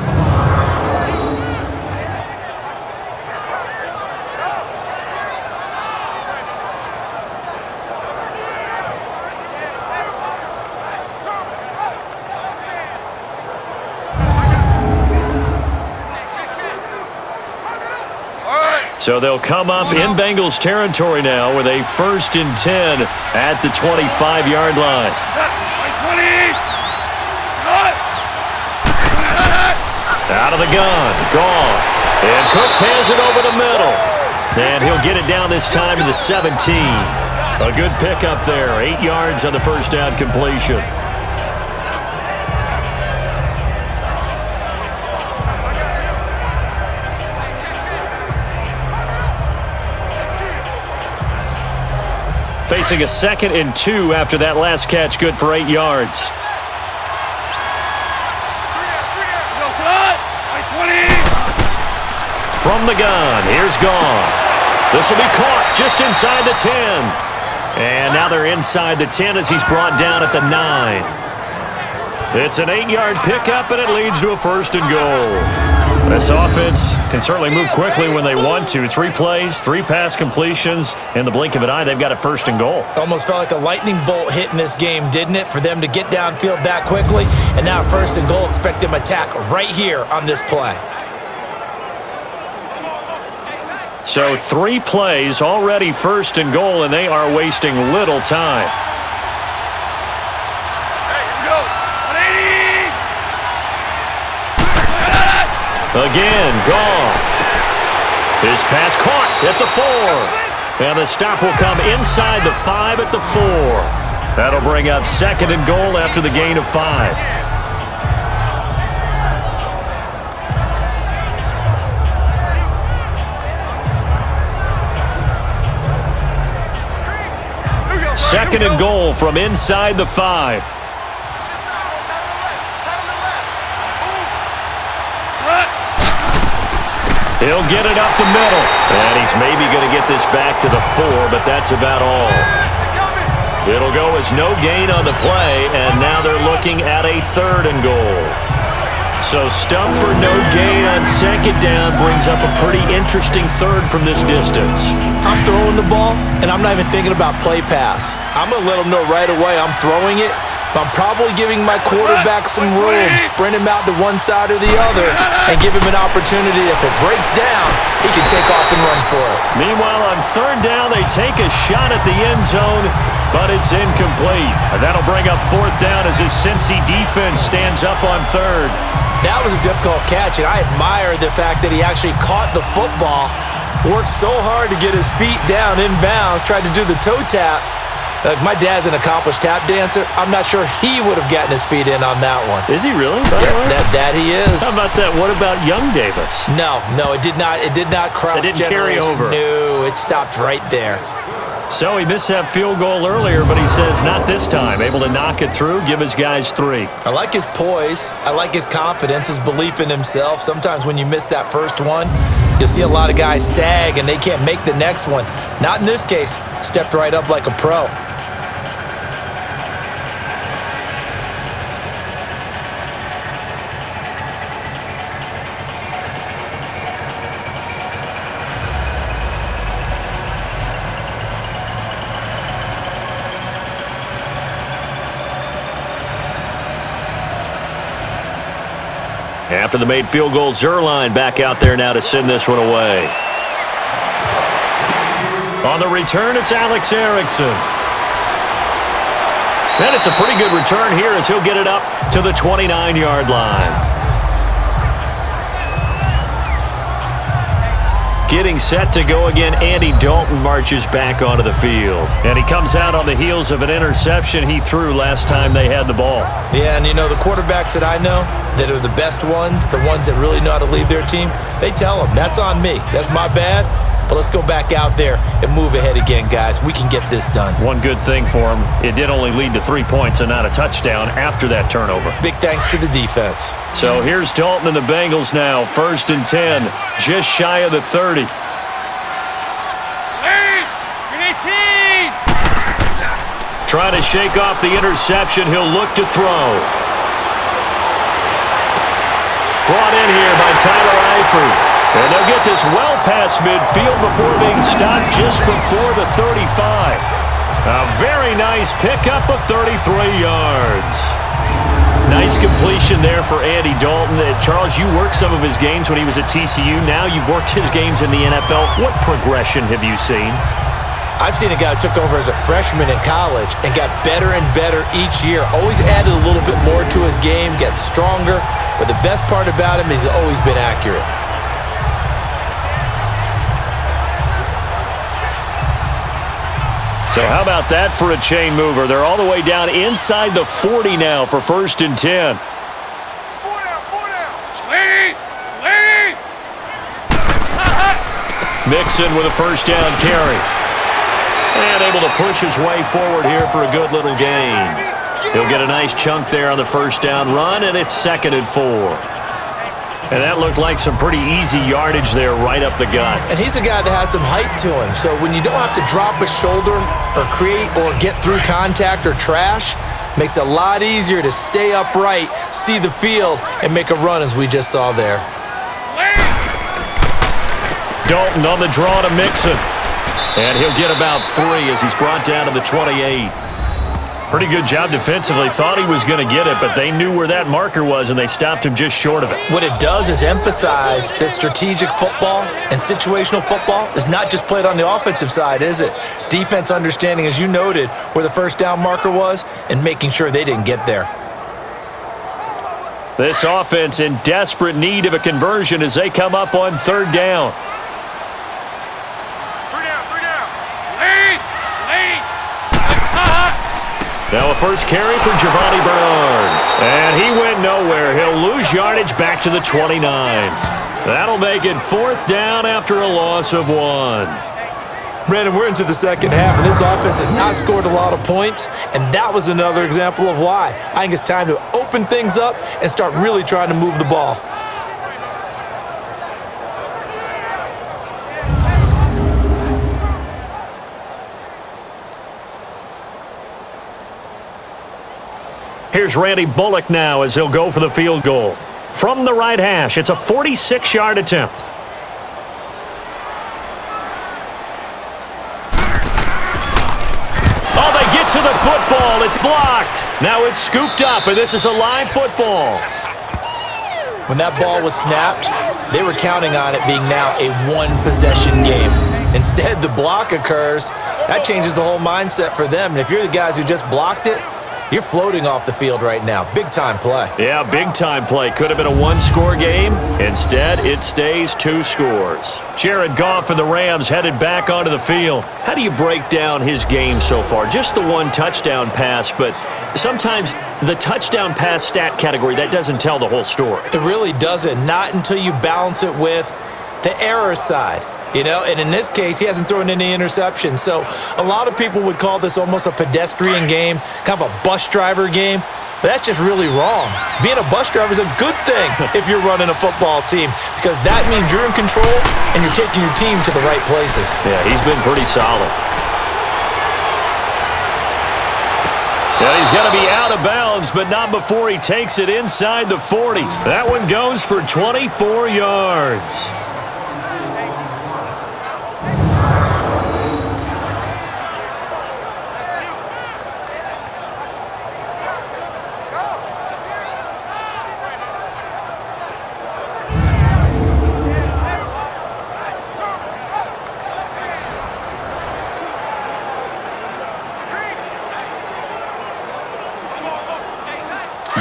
So they'll come up in Bengals territory now with a 1st and 10 at the 25-yard line. Out of the gun, Goff. And Cooks has it over the middle. And he'll get it down this time to the 17. A good pickup there, 8 yards on the first down completion. Facing a 2nd and 2 after that last catch, good for 8 yards. From the gun, here's Goff. This will be caught just inside the 10. And now they're inside the 10 as he's brought down at the 9. It's an 8-yard pickup, and it leads to a 1st and goal. This offense can certainly move quickly when they want to. 3 plays, 3 pass completions. In the blink of an eye, they've got a 1st and goal. Almost felt like a lightning bolt hit in this game, didn't it? For them to get downfield that quickly. And now 1st and goal, expect them to attack right here on this play. So 3 plays, already 1st and goal, and they are wasting little time. Again, Goff. His pass caught at the 4. And the stop will come inside the 5 at the 4. That'll bring up 2nd and goal after the gain of 5. Second and goal from inside the 5. He'll get it up the middle. And he's maybe going to get this back to the 4, but that's about all. It'll go as no gain on the play, and now they're looking at a 3rd and goal. So stuff for no gain on 2nd down brings up a pretty interesting 3rd from this distance. I'm throwing the ball, and I'm not even thinking about play pass. I'm going to let them know right away I'm throwing it. I'm probably giving my quarterback some room, sprint him out to one side or the other, and give him an opportunity. If it breaks down, he can take off and run for it. Meanwhile, on 3rd down, they take a shot at the end zone, but it's incomplete. And that'll bring up 4th down as his Cincy defense stands up on 3rd. That was a difficult catch, and I admire the fact that he actually caught the football, worked so hard to get his feet down inbounds, tried to do the toe tap. Like, my dad's an accomplished tap dancer. I'm not sure he would have gotten his feet in on that one. Is he really? Yeah, that he is. How about that? What about young Davis? No, it did not. It did not cross. It didn't carry over. No, it stopped right there. So he missed that field goal earlier, but he says not this time. Able to knock it through, give his guys 3. I like his poise. I like his confidence, his belief in himself. Sometimes when you miss that first one, you'll see a lot of guys sag and they can't make the next one. Not in this case. Stepped right up like a pro. After the made field goal, Zerline back out there now to send this one away. On the return, it's Alex Erickson. And it's a pretty good return here as he'll get it up to the 29-yard line. Getting set to go again, Andy Dalton marches back onto the field. And he comes out on the heels of an interception he threw last time they had the ball. Yeah, and you know, the quarterbacks that I know that are the best ones, the ones that really know how to lead their team, they tell them, that's on me. That's my bad. But let's go back out there and move ahead again, guys. We can get this done. One good thing for him, it did only lead to 3 points and not a touchdown after that turnover. Big thanks to the defense. So here's Dalton and the Bengals now. 1st and 10, just shy of the 30. Trying to shake off the interception. He'll look to throw. Brought in here by Tyler Eifert. And they'll get this well past midfield before being stopped just before the 35. A very nice pickup of 33 yards. Nice completion there for Andy Dalton. Charles, you worked some of his games when he was at TCU. Now you've worked his games in the NFL. What progression have you seen? I've seen a guy who took over as a freshman in college and got better and better each year. Always added a little bit more to his game, gets stronger. But the best part about him is he's always been accurate. So how about that for a chain mover? They're all the way down inside the 40 now for 1st and 10. Mixon with a 1st down carry. And able to push his way forward here for a good little gain. He'll get a nice chunk there on the 1st down run, and it's 2nd and 4. And that looked like some pretty easy yardage there right up the gut. And he's a guy that has some height to him. So when you don't have to drop a shoulder or create or get through contact or trash, makes it a lot easier to stay upright, see the field, and make a run as we just saw there. Dalton on the draw to Mixon. And he'll get about 3 as he's brought down to the 28. Pretty good job defensively. Thought he was going to get it, but they knew where that marker was, and they stopped him just short of it. What it does is emphasize that strategic football and situational football is not just played on the offensive side, is it? Defense understanding, as you noted, where the 1st down marker was and making sure they didn't get there. This offense in desperate need of a conversion as they come up on 3rd down. Now a 1st carry for Giovanni Bernard. And he went nowhere. He'll lose yardage back to the 29. That'll make it 4th down after a loss of 1. Brandon, we're into the 2nd half, and this offense has not scored a lot of points, and that was another example of why. I think it's time to open things up and start really trying to move the ball. Here's Randy Bullock now as he'll go for the field goal. From the right hash, it's a 46-yard attempt. Oh, they get to the football. It's blocked. Now it's scooped up, and this is a live football. When that ball was snapped, they were counting on it being now a one-possession game. Instead, the block occurs. That changes the whole mindset for them. And if you're the guys who just blocked it, you're floating off the field right now. Big-time play. Yeah, big-time play. Could have been a one-score game. Instead, it stays 2 scores. Jared Goff and the Rams headed back onto the field. How do you break down his game so far? Just the 1 touchdown pass, but sometimes the touchdown pass stat category, that doesn't tell the whole story. It really doesn't. Not until you balance it with the error side. You know, and in this case, he hasn't thrown any interceptions. So a lot of people would call this almost a pedestrian game, kind of a bus driver game. But that's just really wrong. Being a bus driver is a good thing if you're running a football team, because that means you're in control and you're taking your team to the right places. Yeah, he's been pretty solid. Yeah, he's going to be out of bounds, but not before he takes it inside the 40. That one goes for 24 yards.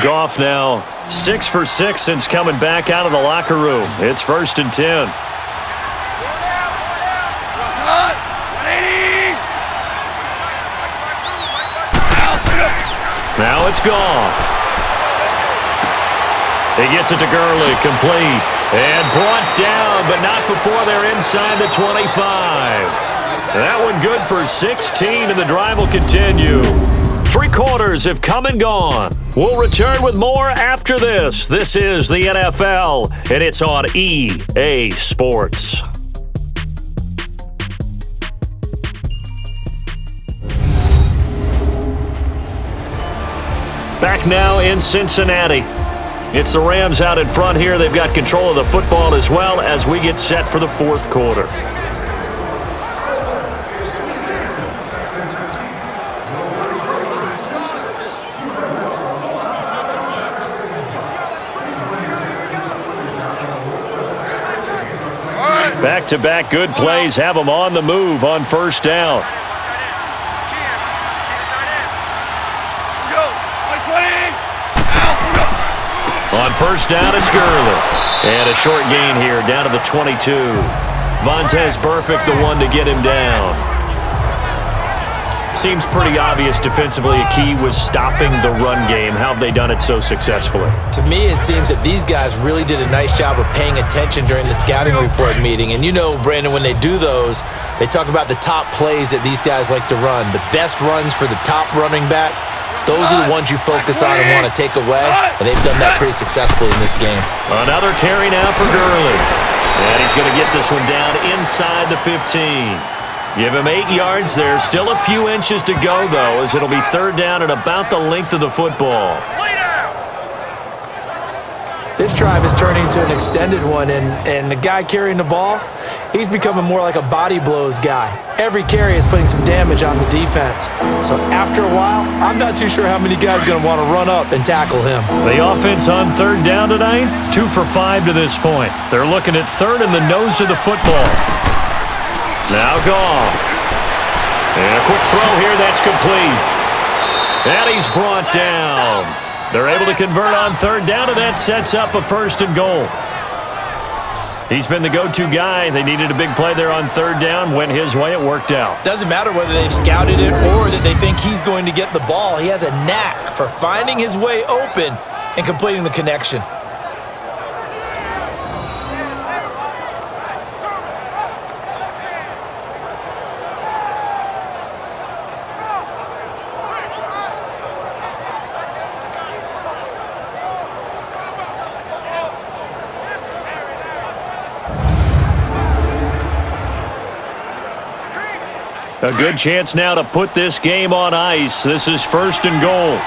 Goff now 6 for 6 since coming back out of the locker room. It's 1st and 10. Now it's Goff. He gets it to Gurley, complete. And brought down, but not before they're inside the 25. That one good for 16, and the drive will continue. 3 quarters have come and gone. We'll return with more after this. This is the NFL, and it's on EA Sports. Back now in Cincinnati. It's the Rams out in front here. They've got control of the football as well as we get set for the 4th quarter. Back-to-back good plays have them on the move on 1st down. On 1st down, it's Gurley. And a short gain here, down to the 22. Vontaze Burfict, the one to get him down. Seems pretty obvious defensively a key was stopping the run game. How have they done it so successfully? To me, it seems that these guys really did a nice job of paying attention during the scouting report meeting. And you know, Brandon, when they do those, they talk about the top plays that these guys like to run. The best runs for the top running back. Those are the ones you focus on and want to take away, and they've done that pretty successfully in this game. Another carry now for Gurley. And he's going to get this one down inside the 15. Give him 8 yards there. Still a few inches to go, though, as it'll be 3rd down and about the length of the football. This drive is turning into an extended one, and the guy carrying the ball, he's becoming more like a body blows guy. Every carry is putting some damage on the defense. So after a while, I'm not too sure how many guys are going to want to run up and tackle him. The offense on 3rd down tonight, 2 for 5 to this point. They're looking at 3rd in the nose of the football. Now Goff. And a quick throw here, that's complete. And he's brought down. They're able to convert on 3rd down, and that sets up a 1st and goal. He's been the go-to guy. They needed a big play there on 3rd down. Went his way. It worked out. Doesn't matter whether they've scouted it or that they think he's going to get the ball. He has a knack for finding his way open and completing the connection. A good chance now to put this game on ice. This is 1st and goal.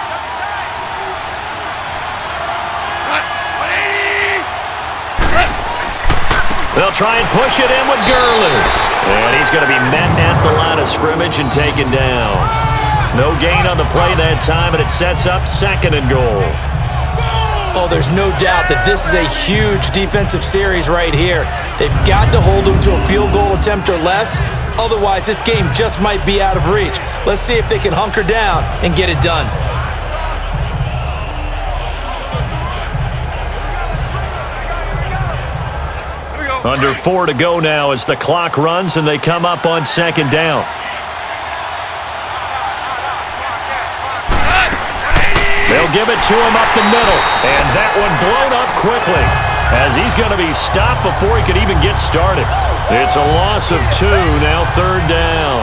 They'll try and push it in with Gurley. And he's going to be met at the line of scrimmage and taken down. No gain on the play that time, and it sets up 2nd and goal. Oh, there's no doubt that this is a huge defensive series right here. They've got to hold them to a field goal attempt or less. Otherwise, this game just might be out of reach. Let's see if they can hunker down and get it done. Under 4 to go now as the clock runs and they come up on 2nd down. They'll give it to him up the middle. And that one blown up quickly as he's going to be stopped before he could even get started. It's a loss of 2, now 3rd down.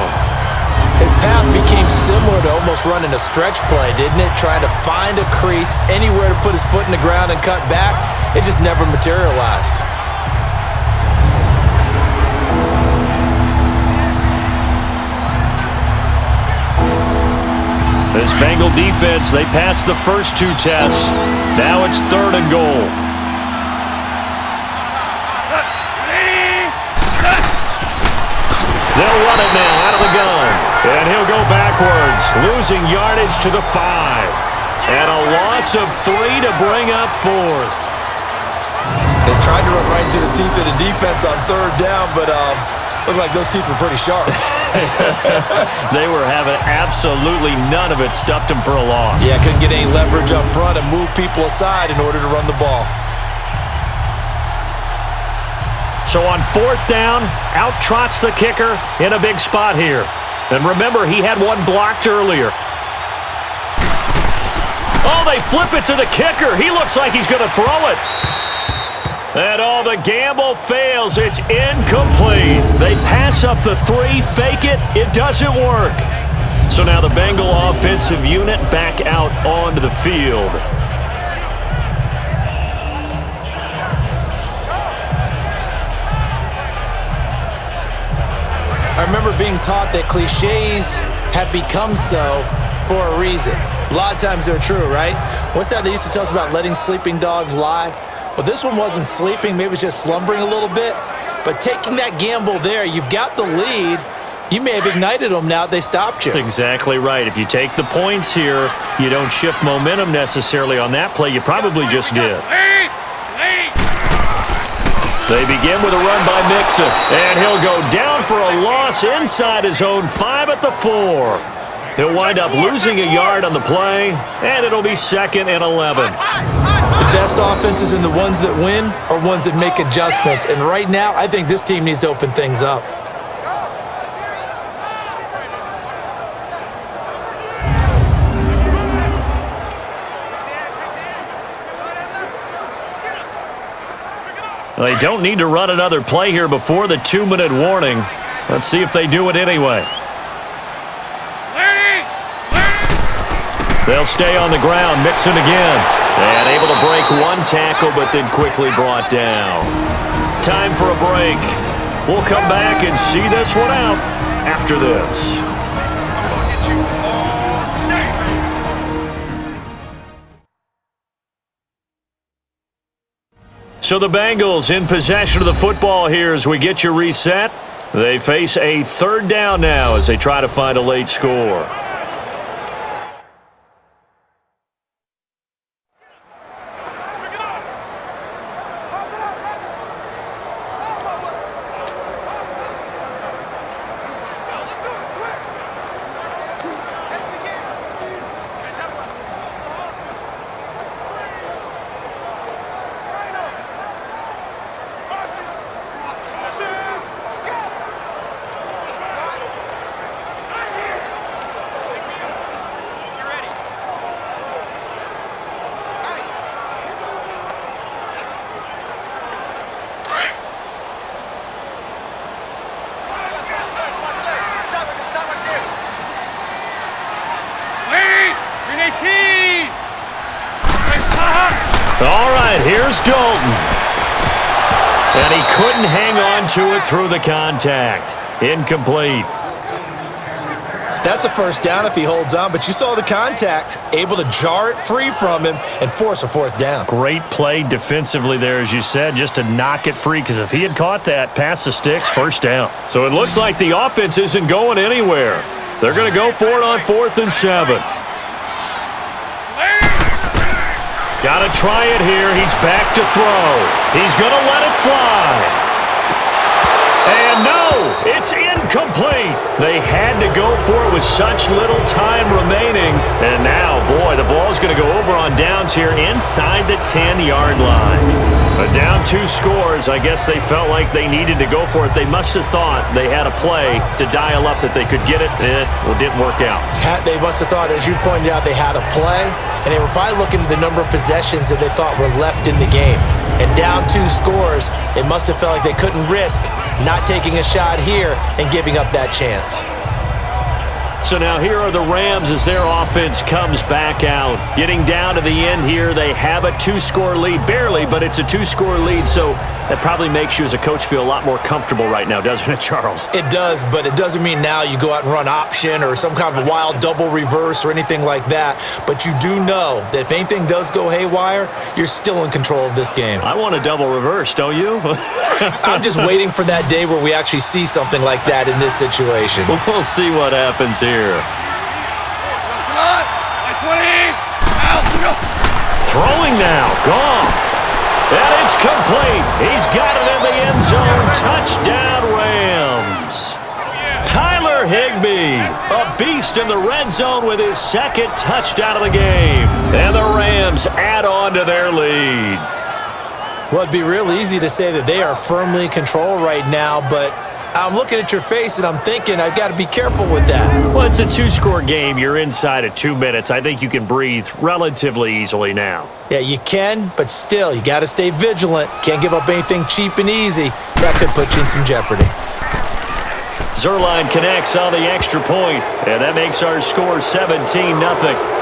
His path became similar to almost running a stretch play, didn't it? Trying to find a crease, anywhere to put his foot in the ground and cut back. It just never materialized. This Bengal defense, they passed the first 2 tests. Now it's 3rd and goal. They'll run it now out of the gun. And he'll go backwards, losing yardage to the 5. And a loss of 3 to bring up 4th. They tried to run right into the teeth of the defense on 3rd down, but Looked like those teeth were pretty sharp. They were having absolutely none of it. Stuffed him for a loss. Yeah, couldn't get any leverage up front and move people aside in order to run the ball. So on 4th down, out trots the kicker in a big spot here. And remember, he had one blocked earlier. Oh, they flip it to the kicker. He looks like he's going to throw it. And the gamble fails. It's incomplete. They pass up the 3, fake it. It doesn't work. So now the Bengal offensive unit back out onto the field. I remember being taught that cliches have become so for a reason. A lot of times they're true, right? What's that they used to tell us about letting sleeping dogs lie? Well, this one wasn't sleeping. Maybe it was just slumbering a little bit. But taking that gamble there, you've got the lead. You may have ignited them now that they stopped you. That's exactly right. If you take the points here, you don't shift momentum necessarily on that play. You probably just did. They begin with a run by Mixon. And he'll go down for a loss inside his own 5 at the 4. He'll wind up losing a yard on the play, and it'll be 2nd and 11. The best offenses and the ones that win are ones that make adjustments. And right now, I think this team needs to open things up. They don't need to run another play here before the 2-minute warning. Let's see if they do it anyway. They'll stay on the ground. Mixon again. And able to break one tackle, but then quickly brought down. Time for a break. We'll come back and see this one out after this. So the Bengals in possession of the football here as we get you reset. They face a 3rd down now as they try to find a late score. All right, here's Dalton. And he couldn't hang on to it through the contact. Incomplete. That's a 1st down if he holds on, but you saw the contact, able to jar it free from him and force a 4th down. Great play defensively there, as you said, just to knock it free, because if he had caught that, past the sticks, 1st down. So it looks like the offense isn't going anywhere. They're going to go for it on 4th and 7. Got to try it here. He's back to throw. He's going to let it fly. And no, it's incomplete. They had to go for it with such little time remaining. And now, boy, the ball's going to go over on downs here inside the 10-yard line. But down 2 scores, I guess they felt like they needed to go for it. They must have thought they had a play to dial up that they could get it. It didn't work out. They must have thought, as you pointed out, they had a play, and they were probably looking at the number of possessions that they thought were left in the game. And down 2 scores, it must have felt like they couldn't risk not taking a shot here and giving up that chance. So now here are the Rams as their offense comes back out. Getting down to the end here, they have a 2-score lead. Barely, but it's a 2-score lead, so that probably makes you as a coach feel a lot more comfortable right now, doesn't it, Charles? It does, but it doesn't mean now you go out and run option or some kind of wild double reverse or anything like that. But you do know that if anything does go haywire, you're still in control of this game. I want a double reverse, don't you? I'm just waiting for that day where we actually see something like that in this situation. We'll see what happens here. Throwing now, Goff. And it's complete. He's got it in the end zone. Touchdown, Rams. Higbee, a beast in the red zone with his second touchdown of the game. And the Rams add on to their lead. Well, it'd be real easy to say that they are firmly in control right now, but I'm looking at your face and I'm thinking I've got to be careful with that. Well, it's a two-score game. You're inside of 2 minutes. I think you can breathe relatively easily now. Yeah, you can, but still, you got to stay vigilant. Can't give up anything cheap and easy. That could put you in some jeopardy. Zuerlein connects on the extra point, and that makes our score 17-0.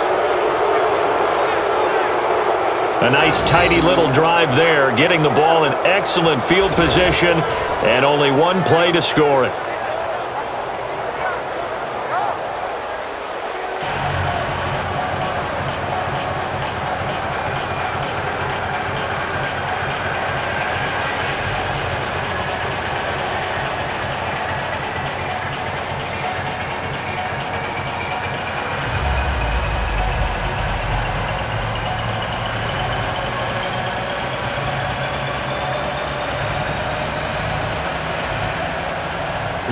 A nice, tidy little drive there, getting the ball in excellent field position, and only one play to score it.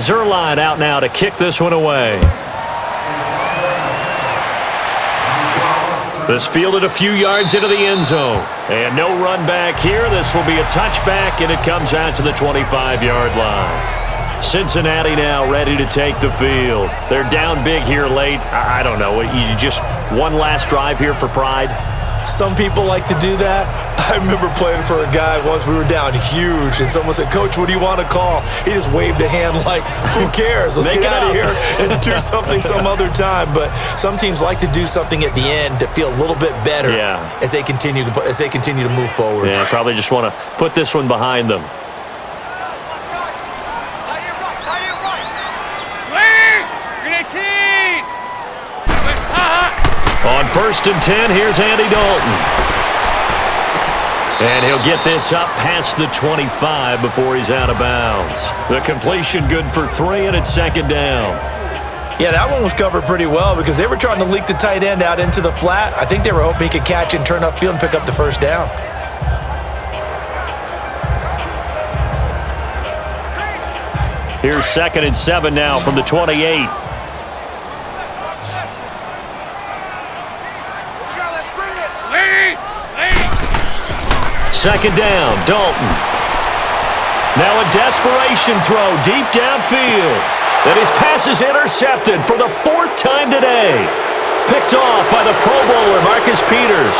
Zuerlein out now to kick this one away. This fielded a few yards into the end zone. And no run back here. This will be a touchback, and it comes out to the 25-yard line. Cincinnati now ready to take the field. They're down big here late. I don't know. You just one last drive here for pride? Some people like to do that. I remember playing for a guy once. We were down huge, and someone said, "Coach, what do you want to call?" He just waved a hand like, "Who cares? Let's get out of here and do something some other time." But some teams like to do something at the end to feel a little bit better as they continue to move forward. Yeah, probably just want to put this one behind them. On 1st and 10, here's Andy Dalton. And he'll get this up past the 25 before he's out of bounds. The completion good for 3, and it's second down. Yeah, that one was covered pretty well because they were trying to leak the tight end out into the flat. I think they were hoping he could catch and turn upfield and pick up the first down. Here's 2nd and 7 now from the 28. Second down, Dalton. Now a desperation throw deep downfield. And his pass is intercepted for the 4th time today. Picked off by the Pro Bowler, Marcus Peters.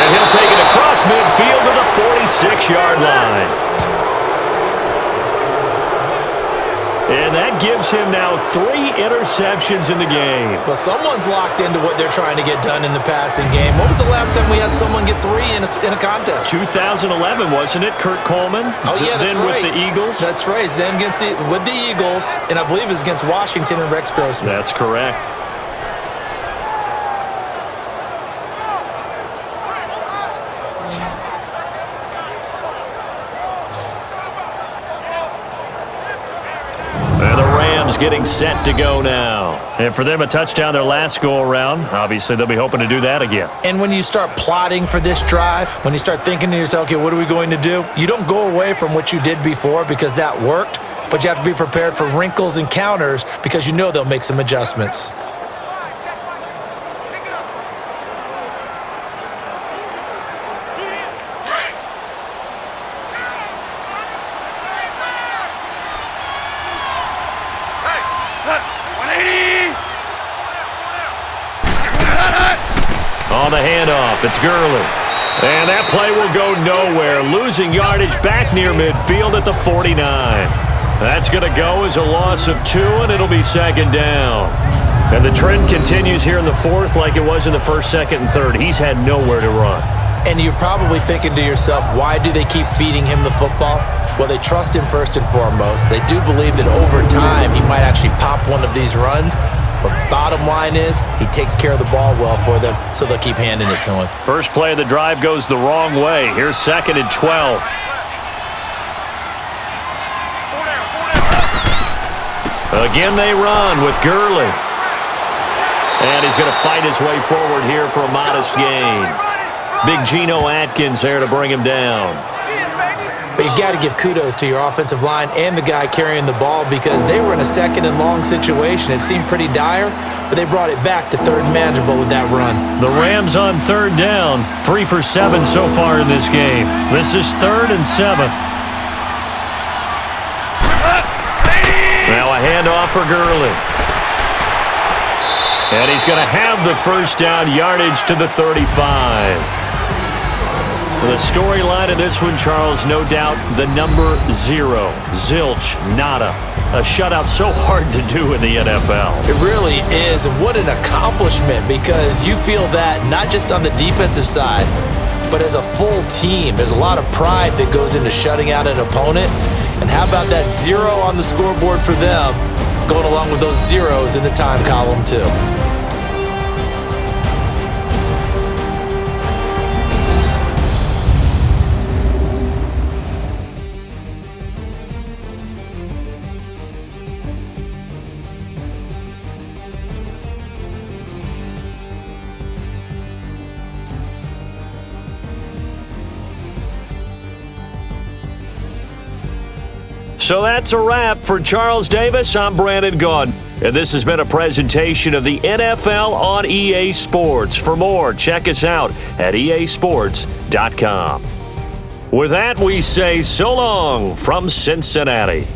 And he'll take it across midfield to the 46-yard line. And that gives him now 3 interceptions in the game. Well, someone's locked into what they're trying to get done in the passing game. When was the last time we had someone get 3 in a contest? 2011, wasn't it, Kurt Coleman? Oh, yeah, that's then right. With the Eagles? That's right. Then with the Eagles, and I believe it's against Washington and Rex Grossman. That's correct. Getting set to go now. And for them, a touchdown their last go-around. Obviously, they'll be hoping to do that again. And when you start plotting for this drive, when you start thinking to yourself, okay, what are we going to do? You don't go away from what you did before because that worked, but you have to be prepared for wrinkles and counters because you know they'll make some adjustments. On the handoff, it's Gurley. And that play will go nowhere. Losing yardage back near midfield at the 49. That's going to go as a loss of 2, and it'll be second down. And the trend continues here in the 4th like it was in the 1st, 2nd, and 3rd. He's had nowhere to run. And you're probably thinking to yourself, why do they keep feeding him the football? Well, they trust him first and foremost. They do believe that over time he might actually pop one of these runs. But bottom line is, he takes care of the ball well for them, so they'll keep handing it to him. First play of the drive goes the wrong way. Here's 2nd and 12. Again, they run with Gurley. And he's going to fight his way forward here for a modest gain. Big Geno Atkins there to bring him down. But you got to give kudos to your offensive line and the guy carrying the ball because they were in a second and long situation. It seemed pretty dire, but they brought it back to third and manageable with that run. The Rams on third down, 3 for 7 so far in this game. This is 3rd and 7. Now a handoff for Gurley. And he's going to have the first down, yardage to the 35. The storyline of this one, Charles, no doubt the number 0. Zilch, nada. A shutout so hard to do in the NFL. It really is, and what an accomplishment, because you feel that not just on the defensive side, but as a full team. There's a lot of pride that goes into shutting out an opponent. And how about that 0 on the scoreboard for them, going along with those zeros in the time column too. So that's a wrap for Charles Davis. I'm Brandon Gaudin, and this has been a presentation of the NFL on EA Sports. For more, check us out at easports.com. With that, we say so long from Cincinnati.